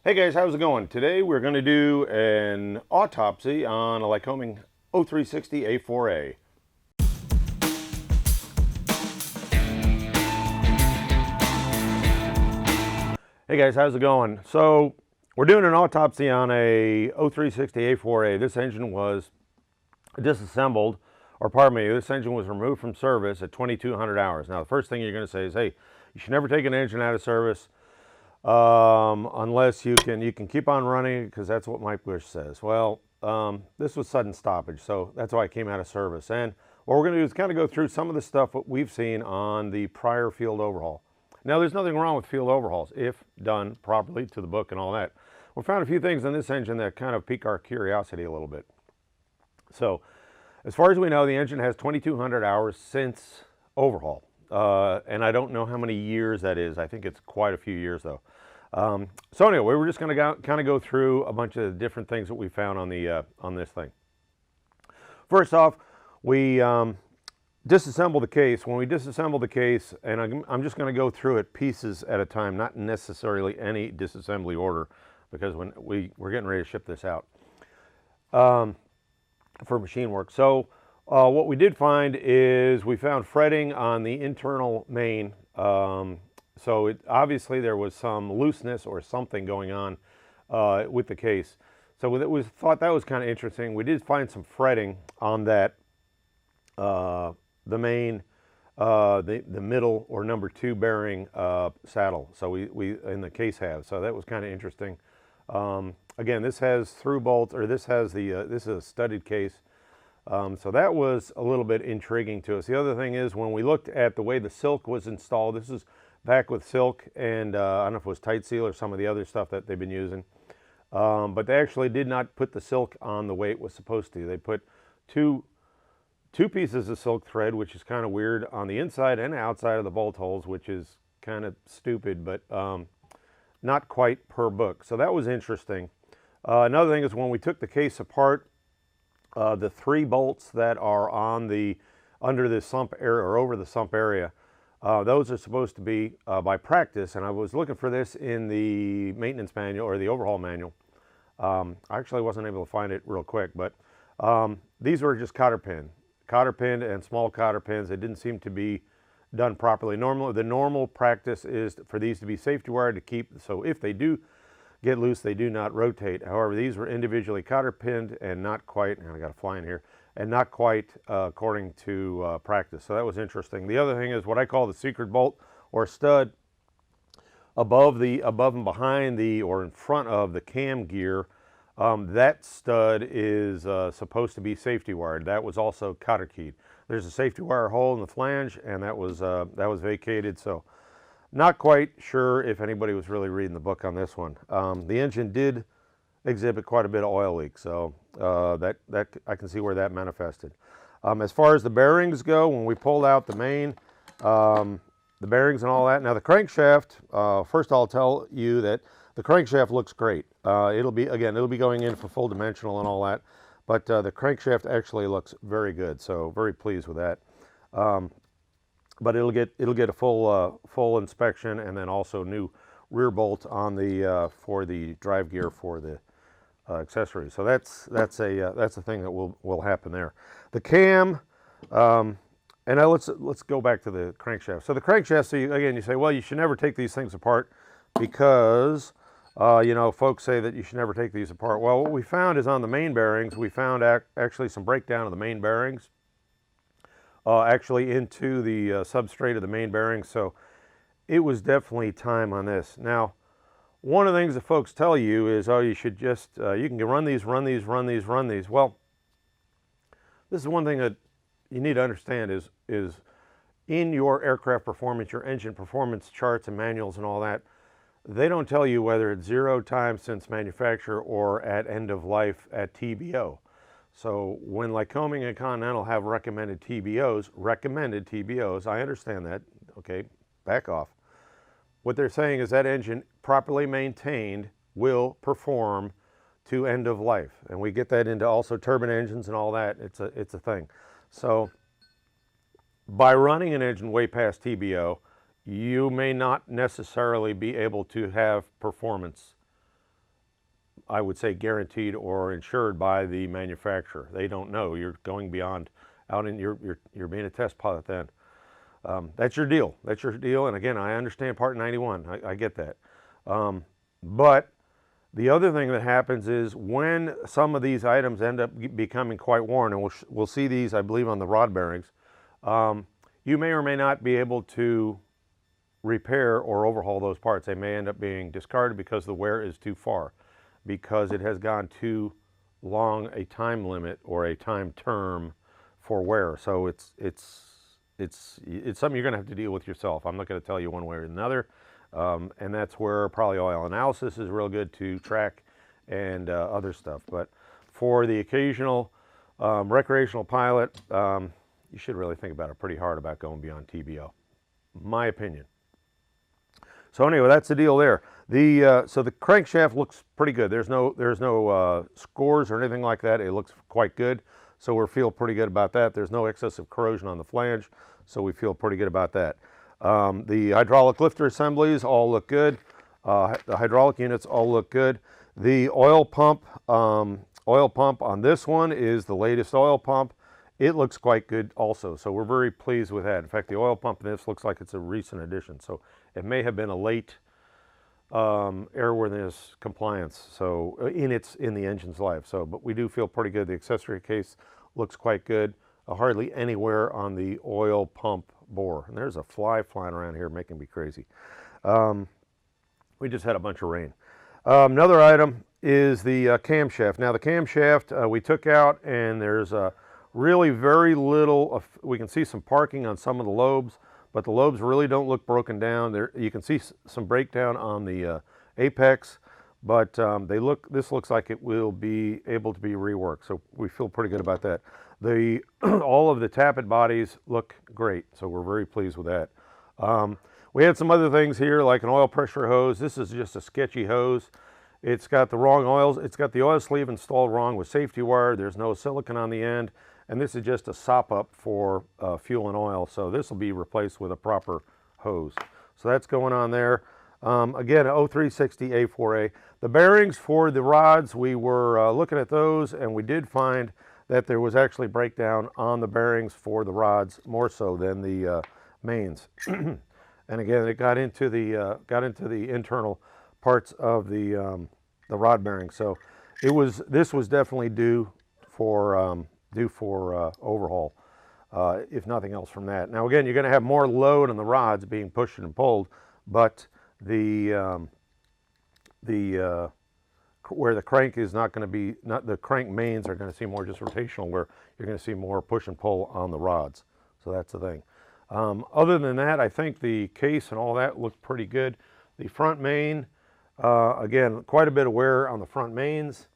Hey guys, how's it going? Today we're going to do an autopsy on a Lycoming O360-A4A. Hey guys, how's it going? So we're doing an autopsy on a O360-A4A. This engine was disassembled, or pardon me, this engine was removed from service at 2,200 hours. Now the first thing you're going to say is, hey, you should never take an engine out of service unless you can keep on running, because that's what Mike Bush says. Well, this was sudden stoppage, so that's why it came out of service. And what we're going to do is kind of go through some of the stuff that we've seen on the prior field overhaul. Now, there's nothing wrong with field overhauls if done properly to the book and all that. We found a few things in this engine that kind of pique our curiosity a little bit. So, as far as we know, the engine has 2,200 hours since overhaul. And I don't know how many years that is. I think it's quite a few years, though. So anyway, we were just going to kind of go through a bunch of different things that we found on the on this thing. First off, we disassembled the case. When we disassembled the case, and I'm just going to go through it pieces at a time, not necessarily any disassembly order, because when we're getting ready to ship this out for machine work. So what we did find is we found fretting on the internal main. So obviously there was some looseness or something going on with the case. So it thought that was kind of interesting. We did find some fretting on that, the main, the middle or number 2 bearing saddle. So we in the case have. So that was kind of interesting. Again, this has through bolts, or this has the this is a studded case. So that was a little bit intriguing to us. The other thing is, when we looked at the way the silk was installed, this is back with silk and I don't know if it was tight seal or some of the other stuff that they've been using. But they actually did not put the silk on the way it was supposed to. They put two pieces of silk thread, which is kind of weird, on the inside and outside of the bolt holes, which is kind of stupid, but not quite per book. So that was interesting. Another thing is, when we took the case apart, the 3 bolts that are on the under the sump area or over the sump area, those are supposed to be by practice, and I was looking for this in the maintenance manual or the overhaul manual. I actually wasn't able to find it real quick, but these were just cotter pinned and small cotter pins. They didn't seem to be done properly. The normal practice is for these to be safety wired to keep, so if they do get loose, they do not rotate. However, these were individually cotter pinned and not quite, and I got a fly in here, and not quite according to practice. So that was interesting. The other thing is what I call the secret bolt or stud above and behind the, or in front of the cam gear. That stud is supposed to be safety wired. That was also cotter keyed. There's a safety wire hole in the flange, and that was vacated. So not quite sure if anybody was really reading the book on this one. The engine did exhibit quite a bit of oil leak, so that I can see where that manifested. As far as the bearings go, when we pulled out the main, the bearings and all that. Now the crankshaft, first I'll tell you that the crankshaft looks great. It'll be going in for full dimensional and all that, but the crankshaft actually looks very good. So very pleased with that. But it'll get a full inspection, and then also new rear bolt on the for the drive gear for the accessory. So that's a thing that will happen there. The cam, and now let's go back to the crankshaft. So the crankshaft. So you say, well, you should never take these things apart because you know, folks say that you should never take these apart. Well, what we found is on the main bearings, we found actually some breakdown of the main bearings. Actually into the substrate of the main bearing, so it was definitely time on this. Now, one of the things that folks tell you is, oh, you should just, you can run these. Well, this is one thing that you need to understand is in your aircraft performance, your engine performance charts and manuals and all that, they don't tell you whether it's 0 time since manufacture or at end of life at TBO. So when Lycoming and Continental have recommended TBOs, I understand that, okay, back off. What they're saying is that engine properly maintained will perform to end of life. And we get that into also turbine engines and all that. It's a thing. So by running an engine way past TBO, you may not necessarily be able to have performance I would say, guaranteed or insured by the manufacturer. They don't know. You're going beyond out in you're being a test pilot then. That's your deal. That's your deal. And again, I understand Part 91. I get that. But the other thing that happens is when some of these items end up becoming quite worn, and we'll see these, I believe, on the rod bearings, you may or may not be able to repair or overhaul those parts. They may end up being discarded because the wear is too far, because it has gone too long a time limit or a time term for wear. So it's something you're going to have to deal with yourself. I'm not going to tell you one way or another. And that's where probably oil analysis is real good to track and other stuff. But for the occasional recreational pilot, you should really think about it pretty hard about going beyond TBO, my opinion. So anyway, that's the deal there. So the crankshaft looks pretty good. There's no scores or anything like that. It looks quite good. So we feel pretty good about that. There's no excessive corrosion on the flange, so we feel pretty good about that. The hydraulic lifter assemblies all look good. The hydraulic units all look good. The oil pump on this one is the latest oil pump. It looks quite good also, so we're very pleased with that. In fact, the oil pump in this looks like it's a recent addition, so it may have been a late airworthiness compliance, so in the engine's life. So, but we do feel pretty good. The accessory case looks quite good. Hardly anywhere on the oil pump bore. And there's a fly flying around here making me crazy. We just had a bunch of rain. Another item is the camshaft. Now the camshaft we took out, and there's really very little. We can see some parking on some of the lobes, but the lobes really don't look broken down. There, you can see some breakdown on the apex, but this looks like it will be able to be reworked. So we feel pretty good about that. All of the tappet bodies look great, so we're very pleased with that. We had some other things here, like an oil pressure hose. This is just a sketchy hose. It's got the wrong oils. It's got the oil sleeve installed wrong with safety wire. There's no silicone on the end, and this is just a sop up for fuel and oil. So this will be replaced with a proper hose. So that's going on there. Again, O360-A4A. The bearings for the rods, we were looking at those, and we did find that there was actually breakdown on the bearings for the rods, more so than the mains. And again, it got into the internal parts of the rod bearing. So this was definitely due for overhaul, if nothing else from that. Now again, you're going to have more load on the rods being pushed and pulled, but where the crank is not going to be, the crank mains are going to see more just rotational, where you're going to see more push and pull on the rods. So that's the thing. Other than that, I think the case and all that looked pretty good. The front main, again, quite a bit of wear on the front mains.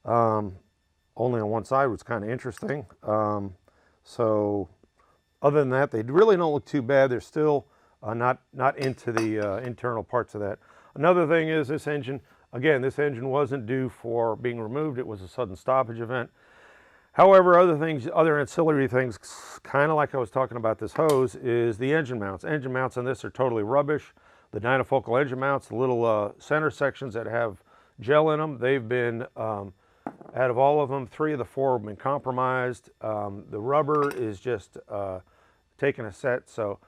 Only on one side, was kind of interesting. So other than that, they really don't look too bad. They're still not into the internal parts of that. Another thing is this engine. Again, this engine wasn't due for being removed. It was a sudden stoppage event. However, other ancillary things, kind of like I was talking about this hose, is the engine mounts. Engine mounts on this are totally rubbish. The dynafocal engine mounts, the little center sections that have gel in them, they've been, out of all of them, 3 of the 4 have been compromised. The rubber is just taking a set. So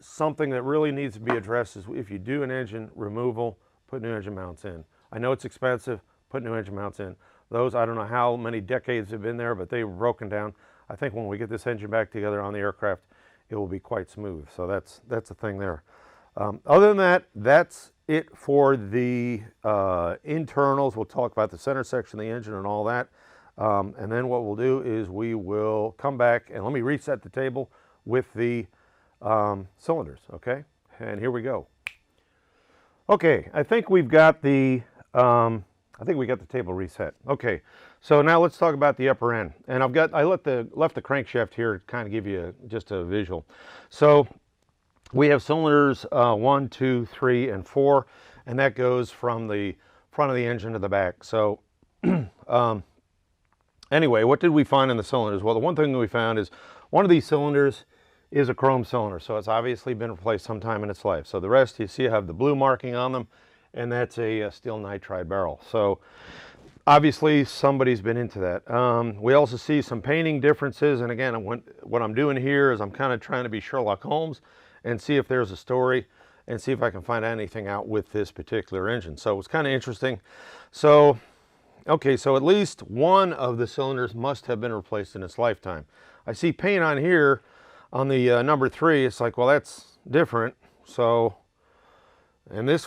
something that really needs to be addressed is if you do an engine removal, put new engine mounts in. I know it's expensive, put new engine mounts in. Those, I don't know how many decades have been there, but they were broken down. I think when we get this engine back together on the aircraft, it will be quite smooth. So that's the thing there. Other than that, that's it for the internals. We'll talk about the center section of the engine and all that. And then what we'll do is we will come back and let me reset the table with the cylinders, okay? And here we go. Okay, I think we've got the table reset. Okay, so now let's talk about the upper end. And I left the crankshaft here to kind of give you just a visual. So we have cylinders 1, 2, 3, and 4, and that goes from the front of the engine to the back. So anyway, what did we find in the cylinders? Well, the one thing that we found is one of these cylinders is a chrome cylinder, so it's obviously been replaced sometime in its life. So the rest, you see, have the blue marking on them, and that's a steel nitride barrel. So obviously somebody's been into that. We also see some painting differences, and again, what I'm doing here is I'm kind of trying to be Sherlock Holmes and see if there's a story and see if I can find anything out with this particular engine. So it's kind of interesting. So, okay, so at least one of the cylinders must have been replaced in its lifetime. I see paint on here on the number 3. It's like, well, that's different. So, and this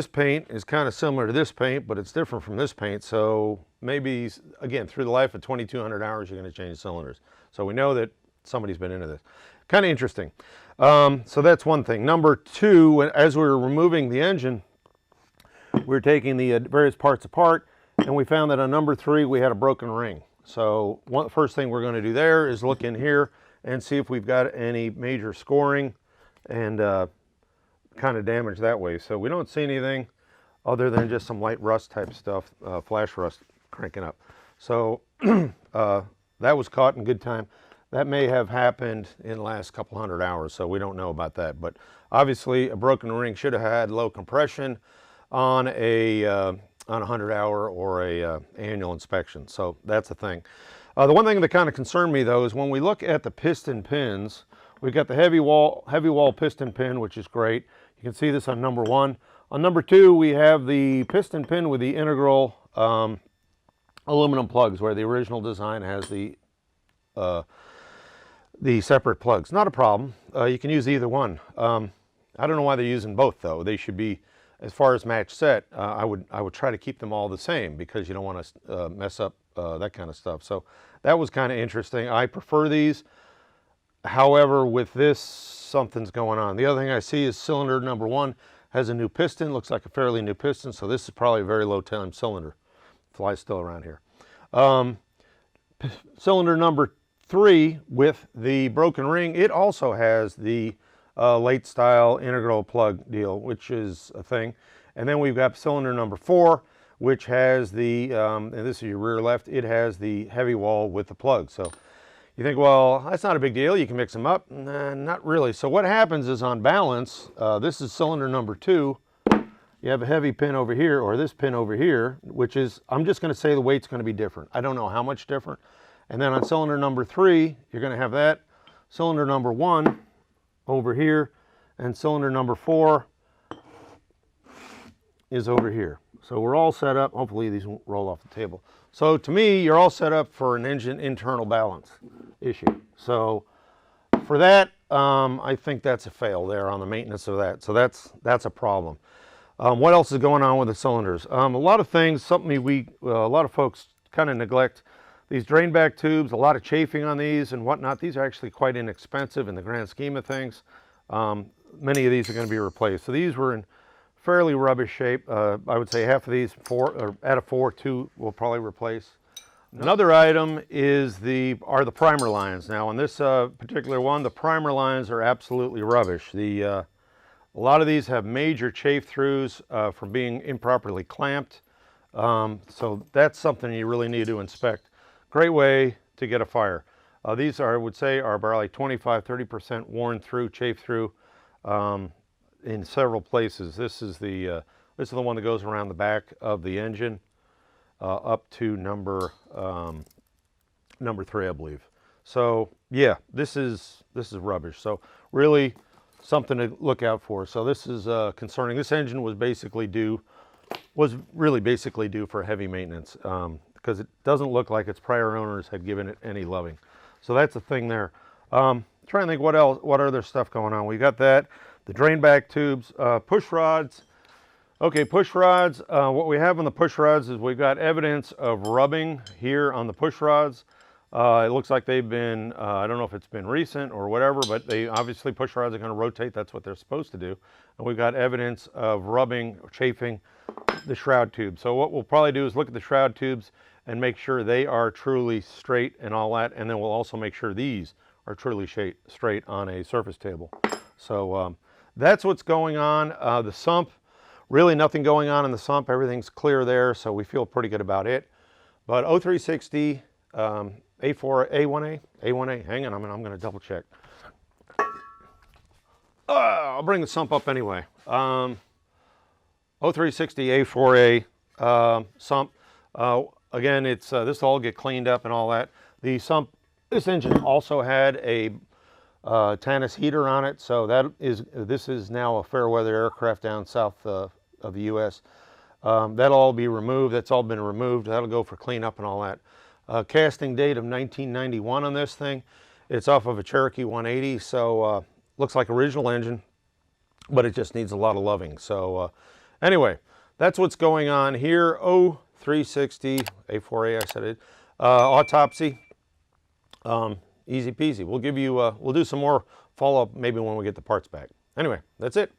paint is kind of similar to this paint, but it's different from this paint. So maybe, again, through the life of 2,200 hours, you're going to change cylinders. So we know that somebody's been into this. Kind of interesting. So that's one thing. Number 2, as we were removing the engine, we were taking the various parts apart, and we found that on number 3, we had a broken ring. So first thing we're going to do there is look in here and see if we've got any major scoring and kind of damage that way. So we don't see anything other than just some light rust type stuff, flash rust cranking up. So that was caught in good time. That may have happened in the last couple hundred hours, so we don't know about that. But obviously a broken ring should have had low compression on a 100-hour or a annual inspection. So that's the thing. The one thing that kind of concerned me though is when we look at the piston pins, we've got the heavy wall piston pin, which is great. You can see this on number 1. On number 2, we have the piston pin with the integral aluminum plugs, where the original design has the separate plugs. Not a problem. You can use either one. I don't know why they're using both though. They should be, as far as match set, I would try to keep them all the same because you don't want to mess up that kind of stuff. So that was kind of interesting. I prefer these. However, with this, something's going on. The other thing I see is cylinder number 1 has a new piston. Looks like a fairly new piston. So this is probably a very low time cylinder. Fly's still around here. Cylinder number 3 with the broken ring, it also has the late style integral plug deal, which is a thing. And then we've got cylinder number 4, which has the, and this is your rear left, it has the heavy wall with the plug. So you think, well, that's not a big deal. You can mix them up. Nah, not really. So what happens is on balance, this is cylinder number 2. You have a heavy pin over here, or this pin over here, which is, I'm just going to say the weight's going to be different. I don't know how much different. And then on cylinder number 3, you're going to have that. Cylinder number 1 over here, and cylinder number 4 is over here. So we're all set up. Hopefully these won't roll off the table. So to me, you're all set up for an engine internal balance issue. So for that, I think that's a fail there on the maintenance of that. So that's a problem. What else is going on with the cylinders? A lot of things, something a lot of folks kind of neglect. These drain back tubes, a lot of chafing on these and whatnot. These are actually quite inexpensive in the grand scheme of things. Many of these are going to be replaced. So these were in fairly rubbish shape. I would say half of these, 4, or out of 4, 2 will probably replace. Another item is are the primer lines. Now on this particular one, the primer lines are absolutely rubbish. A lot of these have major chafe throughs from being improperly clamped. So that's something you really need to inspect. Great way to get a fire. These are, I would say, are about like 25–30% worn through, chafe through in several places. This is the one that goes around the back of the engine up to number 3, I believe. So yeah, this is rubbish. So really something to look out for. So this is concerning. This engine was really basically due for heavy maintenance. Because it doesn't look like its prior owners had given it any loving. So that's the thing there. Trying to think what other stuff going on. We got that, the drain back tubes, push rods. Okay, push rods. What we have on the push rods is we've got evidence of rubbing here on the push rods. It looks like they've been, I don't know if it's been recent or whatever, but they obviously, push rods are going to rotate. That's what they're supposed to do. And we've got evidence of rubbing or chafing the shroud tube. So what we'll probably do is look at the shroud tubes and make sure they are truly straight and all that. And then we'll also make sure these are truly straight on a surface table. So that's what's going on. The sump, really nothing going on in the sump. Everything's clear there, so we feel pretty good about it. But O360 A4A, hang on, I'm going to double check. I'll bring the sump up anyway. O360-A4A sump. Again, it's this will all get cleaned up and all that. The sump, this engine also had a Tannis heater on it, so this is now a fair weather aircraft down south of the U.S. That'll all be removed. That's all been removed. That'll go for cleanup and all that. Casting date of 1991 on this thing. It's off of a Cherokee 180, so looks like original engine, but it just needs a lot of loving. So anyway, that's what's going on here. O360-A4A, I said it. Autopsy. Easy peasy. We'll give you, we'll do some more follow-up maybe when we get the parts back. Anyway, that's it.